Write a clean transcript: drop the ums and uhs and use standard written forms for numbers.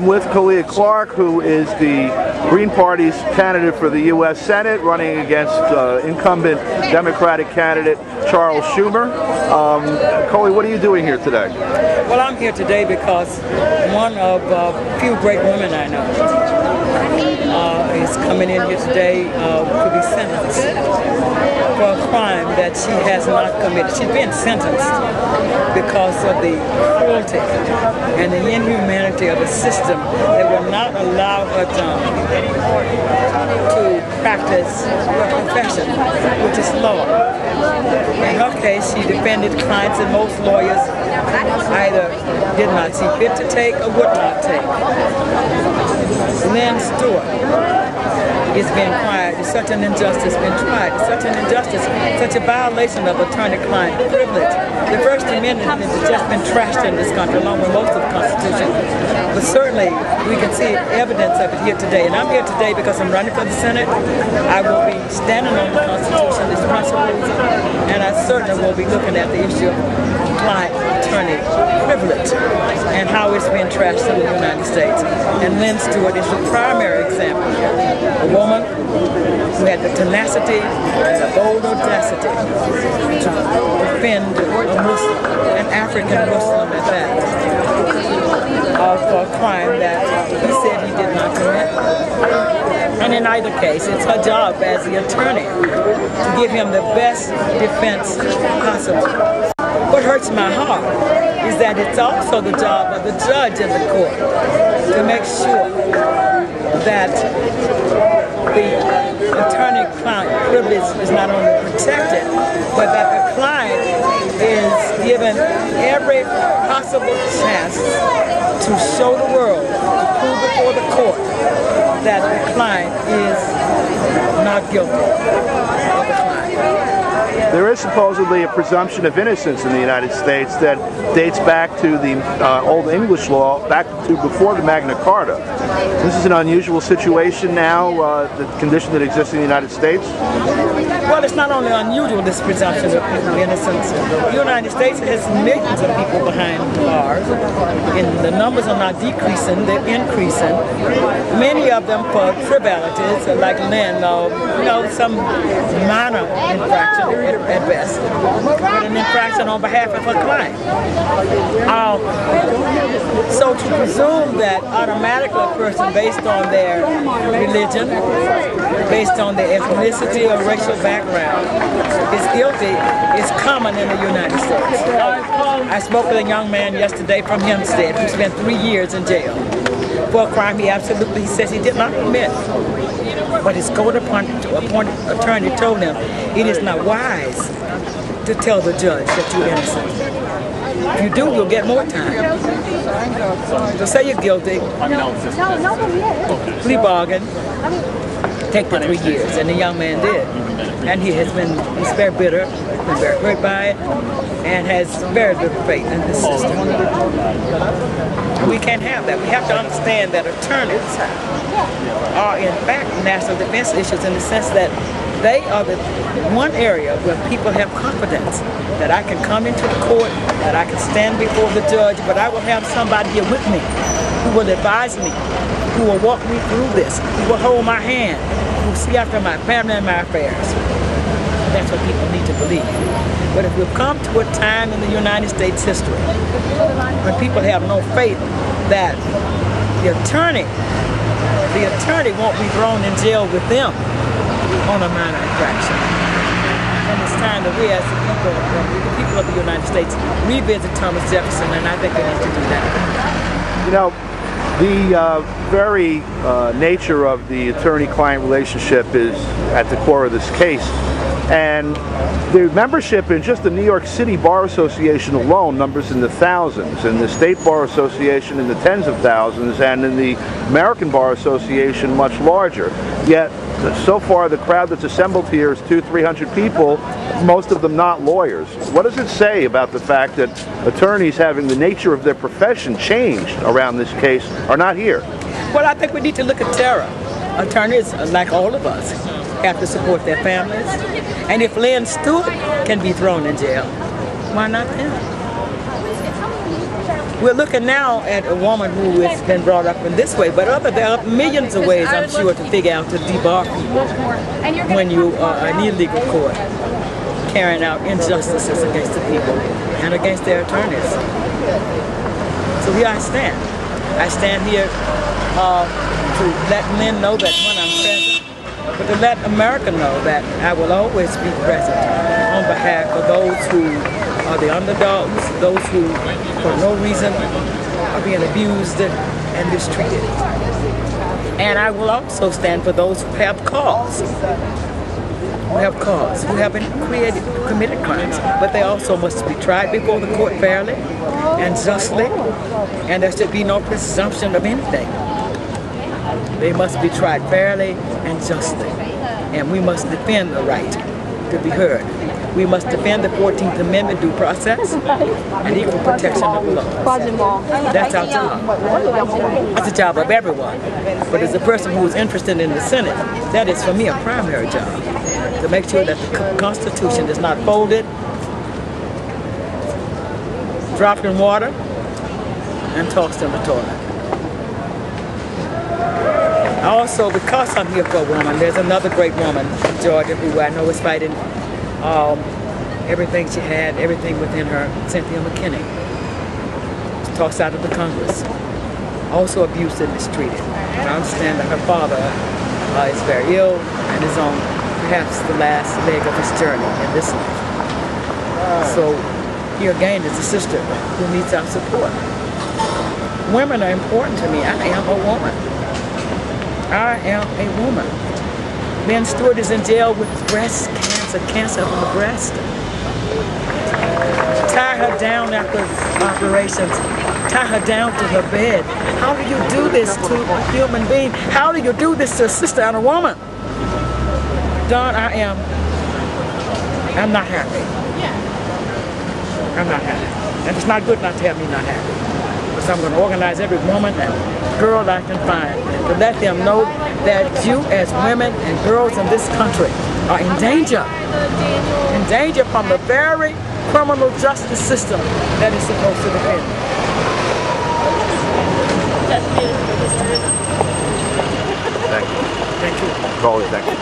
I'm with Colia Clark, who is the Green Party's candidate for the US Senate, running against incumbent Democratic candidate Charles Schumer. Colia, what are you doing here today? Well, I'm here today because one of a few great women I know is coming in here today to be sentenced for a crime that she has not committed. She's been sentenced because of the cruelty and the inhumanity of the system that will not allow her to practice her profession, which is law. In her case, she defended clients that most lawyers either did not see fit to take or would not take. Lynne Stewart is being tried. It's such an injustice being tried. It's such an injustice, such a violation of attorney-client privilege. The First Amendment has just been trashed in this country, along with most of the Constitution. But certainly, we can see evidence of it here today. And I'm here today because I'm running for the Senate. I will be standing on the Constitution, its principles, and I certainly will be looking at the issue of client-attorney privilege and how it's been trashed in the United States. And Lynne Stewart is the primary example. A woman who had the tenacity and the bold audacity to defend a Muslim, an African Muslim at that, of a crime that he said he did not commit. And in either case, it's her job as the attorney to give him the best defense possible. What hurts my heart is that it's also the job of the judge in the court to make sure that the attorney-client privilege is not only protected, but that the client is given every possible chance to show the world, to prove before the court that the client is not guilty of the crime. There is supposedly a presumption of innocence in the United States that dates back to the Old English law, back to before the Magna Carta. This is an unusual situation now, the condition that exists in the United States? Well, it's not only unusual, this presumption of innocence. The United States has millions of people behind bars, and the numbers are not decreasing, they're increasing. Many of them for trivialities, like Lynne, some minor infraction at best, but an infraction on behalf of her client. So to presume that automatically a person based on their religion, based on their ethnicity or racial background is guilty is common in the United States. I spoke with a young man yesterday from Hempstead who spent 3 years in jail for a crime he says he did not commit. But his court-appointed attorney told him it is not wise to tell the judge that you're innocent. If you do, you'll get more time. So say you're guilty, plea bargain, take the 3 years, and the young man did. And he's very bitter, been very hurt by it, and has very little faith in the system. We can't have that. We have to understand that attorneys are in fact national defense issues in the sense that they are the one area where people have confidence that I can come into the court, that I can stand before the judge, but I will have somebody here with me who will advise me, who will walk me through this, who will hold my hand, who will see after my family and my affairs. That's what people need to believe. But if we've come to a time in the United States history when people have no faith that the attorney won't be thrown in jail with them on a minor infraction. And it's time that we as the people of the United States revisit Thomas Jefferson, and I think we need to do that. You know, the very nature of the attorney-client relationship is at the core of this case. And the membership in just the New York City Bar Association alone numbers in the thousands, in the State Bar Association in the tens of thousands, and in the American Bar Association much larger. Yet, so far the crowd that's assembled here is 200-300 people, most of them not lawyers. What does it say about the fact that attorneys having the nature of their profession changed around this case are not here? Well, I think we need to look at terror. Attorneys, like all of us, have to support their families. And if Lynne Stewart can be thrown in jail, why not them? We're looking now at a woman who has been brought up in this way, but there are millions of ways, I'm sure, to figure out to debar people when you are an illegal court carrying out injustices against the people and against their attorneys. So here I stand. I stand here to let Lynne know that when I'm present, but to let America know that I will always be present on behalf of those who are the underdogs, those who for no reason are being abused and mistreated. And I will also stand for those who have cause, who have been committed crimes, but they also must be tried before the court fairly and justly, and there should be no presumption of anything. They must be tried fairly and justly, and we must defend the right to be heard. We must defend the 14th Amendment due process and equal protection of the law. That's our job. That's the job of everyone. But as a person who is interested in the Senate, that is for me a primary job, to make sure that the Constitution is not folded, dropped in water, and tossed in the toilet. Also, because I'm here for a woman, there's another great woman in Georgia who I know is fighting everything she had, everything within her, Cynthia McKinney. Was tossed out of the Congress. Also abused and mistreated. And I understand that her father is very ill and is on perhaps the last leg of his journey in this life. So here again is a sister who needs our support. Women are important to me. I am a woman. I am a woman. Lynne Stewart is in jail with breast cancer of the breast. Tie her down after operations. Tie her down to her bed. How do you do this to a human being? How do you do this to a sister and a woman? Don, I'm not happy. I'm not happy. And it's not good not to have me not happy. So I'm going to organize every woman and girl I can find to let them know that you as women and girls in this country are in danger from the very criminal justice system that is supposed to defend. Thank you. Thank you. Colia, thank you.